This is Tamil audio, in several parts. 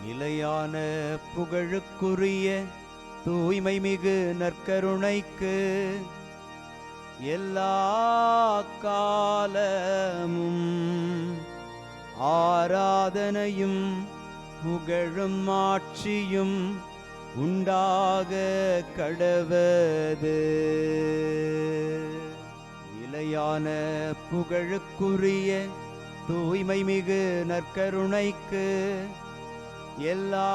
நிலையான புகழுக்குரிய தூய்மை மிகு நற்கருணைக்கு எல்லா காலமும் ஆராதனையும் புகழும் ஆட்சியும் உண்டாக கடவது. நிலையான புகழுக்குரிய தூய்மை மிகு நற்கருணைக்கு எல்லா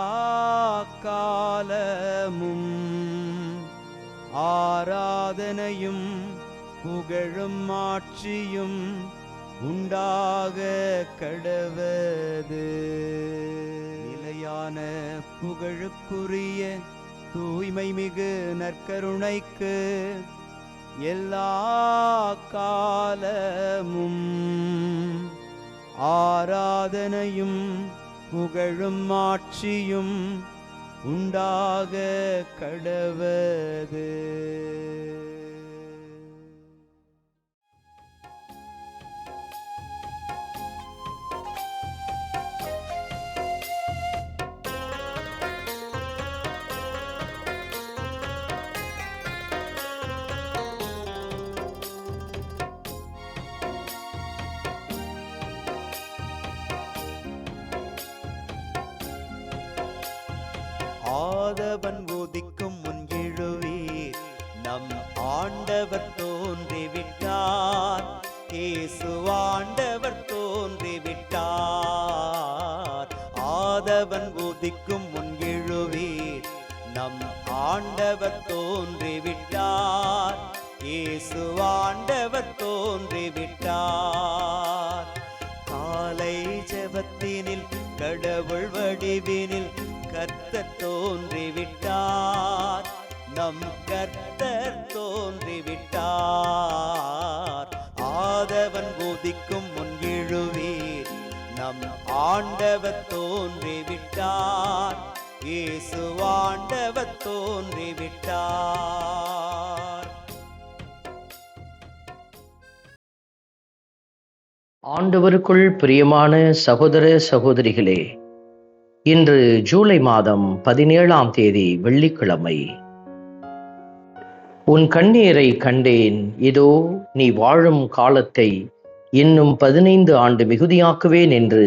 காலமும் ஆராதனையும் புகழும் ஆட்சியும் உண்டாக கடவது. நிலையான புகழுக்குரிய தூய்மை மிகு நற்கருணைக்கு எல்லா காலமும் ஆராதனையும் புகழும் ஆட்சியும் உண்டாக கடவது. ஆதவன் உதிக்கும் முன் எழுவீர், நம் ஆண்டவர் தோன்றிவிட்டார். இயேசு ஆண்டவர் தோன்றிவிட்டார். ஆதவன் உதிக்கும் முன் எழுவீர், நம் ஆண்டவர் தோன்றிவிட்டார். இயேசு ஆண்டவர் தோன்றிவிட்டார். காலை ஜெபத்தினில் கடவுள் வடிவினில் கர்த்தர் தோன்றிவிட்டார். நம் கர்த்தர் தோன்றிவிட்டார். ஆதவன் உதிக்கும் முன் எழுவீர், நம் ஆண்டவர் தோன்றிவிட்டார். இயேசு ஆண்டவர் தோன்றிவிட்டார். ஆண்டவருக்குள் பிரியமான சகோதர சகோதரிகளே, இன்று ஜூலை மாதம் 17ஆம் தேதி வெள்ளிக்கிழமை. உன் கண்ணீரை கண்டேன், இதோ நீ வாழும் காலத்தை இன்னும் 15 ஆண்டு மிகுதியாக்குவேன் என்று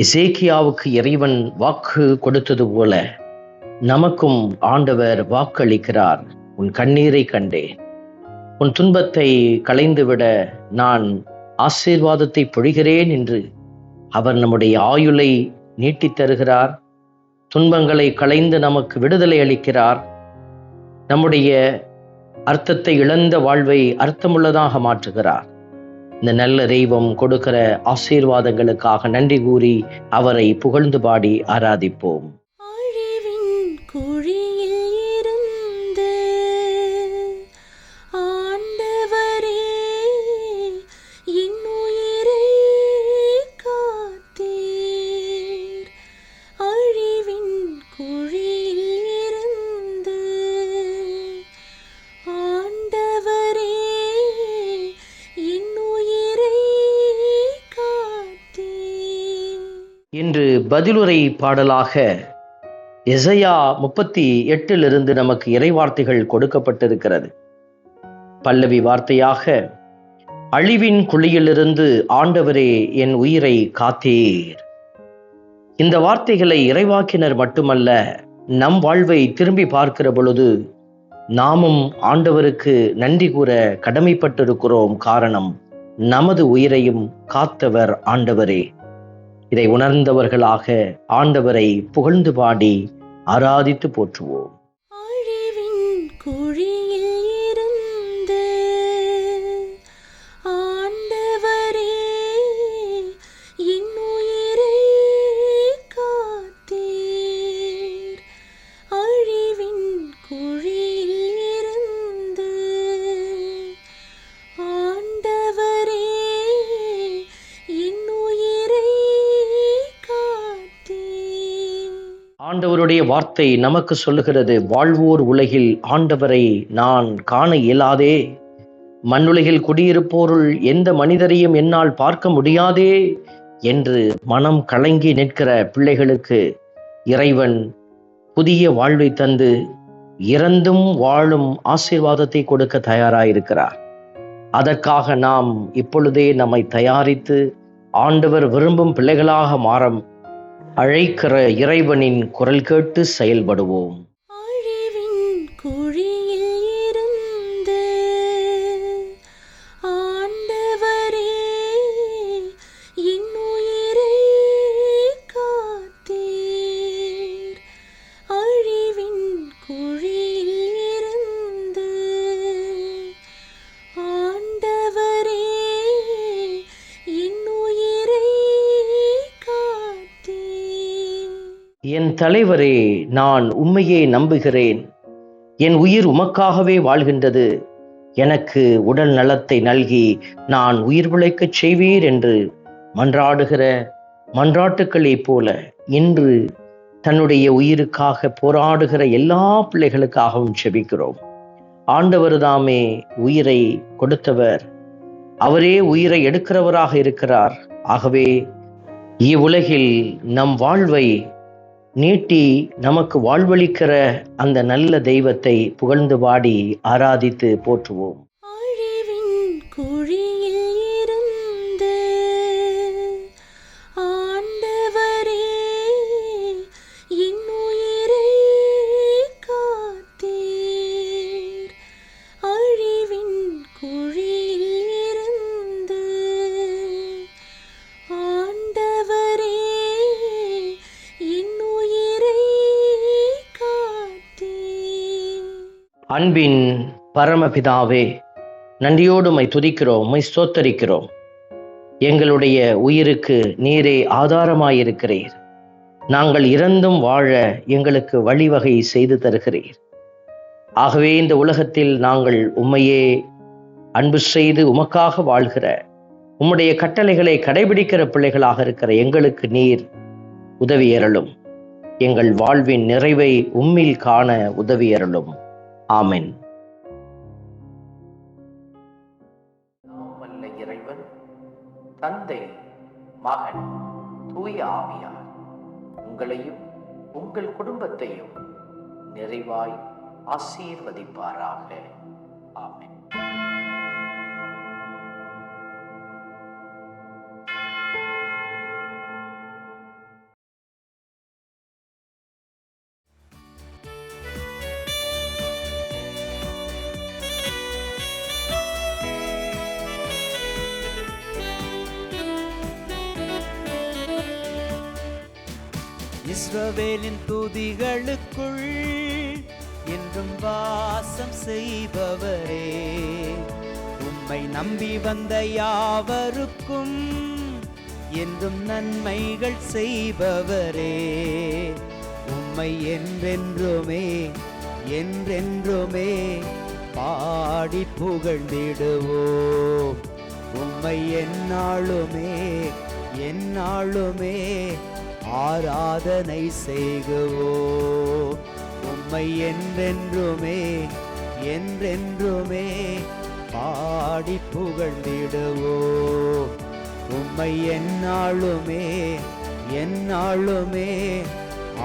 எசேக்கியாவுக்கு இறைவன் வாக்கு கொடுத்தது போல நமக்கும் ஆண்டவர் வாக்களிக்கிறார். உன் கண்ணீரை கண்டேன், உன் துன்பத்தை களைந்துவிட நான் ஆசீர்வாதத்தை பொழிகிறேன் என்று அவர் நம்முடைய ஆயுளை நீட்டித் தருகிறார். துன்பங்களை களைந்து நமக்கு விடுதலை அளிக்கிறார். நம்முடைய அர்த்தத்தை இழந்த வாழ்வை அர்த்தமுள்ளதாக மாற்றுகிறார். இந்த நல்ல தெய்வம் கொடுக்கிற ஆசீர்வாதங்களுக்காக நன்றி கூறி அவரை புகழ்ந்து பாடி ஆராதிப்போம். இன்று பதிலுரை பாடலாக எசையா 38 நமக்கு இறைவார்த்தைகள் கொடுக்கப்பட்டிருக்கிறது. பல்லவி வார்த்தையாக, அழிவின் குழியிலிருந்து ஆண்டவரே என் உயிரை காத்தீர். இந்த வார்த்தைகளை இறைவாக்கினர் மட்டுமல்ல, நம் வாழ்வை திரும்பி பார்க்கிற பொழுது நாமும் ஆண்டவருக்கு நன்றி கூற கடமைப்பட்டிருக்கிறோம். காரணம், நமது உயிரையும் காத்தவர் ஆண்டவரே. இதை உணர்ந்தவர்களாக ஆண்டவரை புகழ்ந்து பாடி ஆராதித்து போற்றுவோம். ஆண்டவருடைய வார்த்தை நமக்கு சொல்லுகிறது, வாழ்வோர் உலகில் ஆண்டவரை நான் காண இயலாதே, மண்ணுலகில் குடியிருப்போருள் எந்த மனிதரையும் என்னால் பார்க்க முடியாதே என்று மனம் கலங்கி நிற்கிற பிள்ளைகளுக்கு இறைவன் புதிய வாழ்வை தந்து இறந்தும் வாழும் ஆசீர்வாதத்தை கொடுக்க தயாராயிருக்கிறார். அதற்காக நாம் இப்பொழுதே நம்மை தயாரித்து ஆண்டவர் விரும்பும் பிள்ளைகளாக மாற அழைக்கிற இறைவனின் குரல் கேட்டு செயல்படுவோம். அழிவின் குழியில் இருந்து ஆண்டவரே என் உயிரை காத்தீர். அழிவின் குழியில் இருந்து ஆண்டவரே என் உயிரை காத்தீர். என் தலைவரே, நான் உம்மையே நம்புகிறேன். என் உயிர் உமக்காகவே வாழ்கின்றது. எனக்கு உடல் நலத்தை நல்கி நான் உயிர் பிழைக்கச் செய்வீர் என்று மன்றாடுகிற மன்றாட்டுக்களைப் போல இன்று தன்னுடைய உயிருக்காக போராடுகிற எல்லா பிள்ளைகளுக்காகவும் செபிக்கிறோம். ஆண்டவர் தாமே உயிரை கொடுத்தவர், அவரே உயிரை எடுக்கிறவராக இருக்கிறார். ஆகவே இவ்வுலகில் நம் வாழ்வை நீட்டி நமக்கு வாழ்வளிக்கிற அந்த நல்ல தெய்வத்தை புகழ்ந்து பாடி ஆராதித்து போற்றுவோம். அழிவின் குழியில் இருந்து ஆண்டவரே என் உயிரை காத்தீர். அழிவின் குழியில் இருந்து ஆண்டவரே என் உயிரை காத்தீர். அன்பின் பரமபிதாவே, நன்றியோடு உம்மை துதிக்கிறோம், உம்மை ஸ்தோத்தரிக்கிறோம். எங்களுடைய உயிருக்கு நீரே ஆதாரமாயிருக்கிறீர். நாங்கள் இறந்தும் வாழ எங்களுக்கு வழிவகை செய்து தருகிறீர். ஆகவே இந்த உலகத்தில் நாங்கள் உம்மையே அன்பு செய்து உமக்காக வாழ்கிற, உம்முடைய கட்டளைகளை கடைபிடிக்கிற பிள்ளைகளாக இருக்கிற எங்களுக்கு நீர் உதவியருளும். எங்கள் வாழ்வின் நிறைவை உம்மில் காண உதவியருளும். ஆமென். வல்ல இறைவன் தந்தை, மகன், தூய ஆவியார் உங்களையும் உங்கள் குடும்பத்தையும் நிறைவாய் ஆசீர்வதிப்பாராக. ஆமென். இஸ்ரவேலின் துதிகளுக்குள் என்றும் வாசம் செய்பவரே, உம்மை நம்பி வந்த யாவருக்கும் என்றும் நன்மைகள் செய்பவரே, உம்மை என்றென்றுமே என்றென்றுமே பாடி புகழ்ந்திடுவோம். உம்மை எந்நாளுமே எந்நாளுமே ஆராதனை செய்குவோம். உம்மை என்றென்றுமே என்றென்றுமே பாடி புகழ்ந்திடுவோம். உம்மை எந்நாளுமே எந்நாளுமே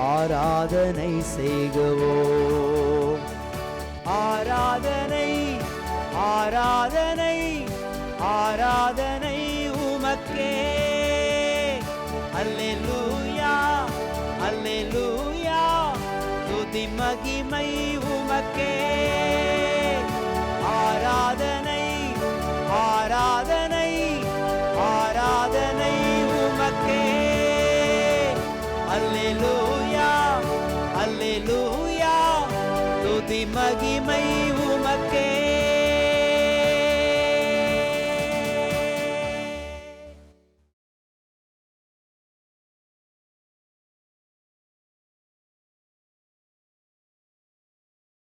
ஆராதனை செய்குவோம். ஆராதனை ஆராதனை ஆராதனை உமக்கே. அல்லேலூயா அல்லேலூயா, துதி மகிமை உமக்கே. ஆராதனை ஆராதனை ஆராதனை உமக்கே. அல்லேலூயா அல்லேலூயா, துதி மகிமை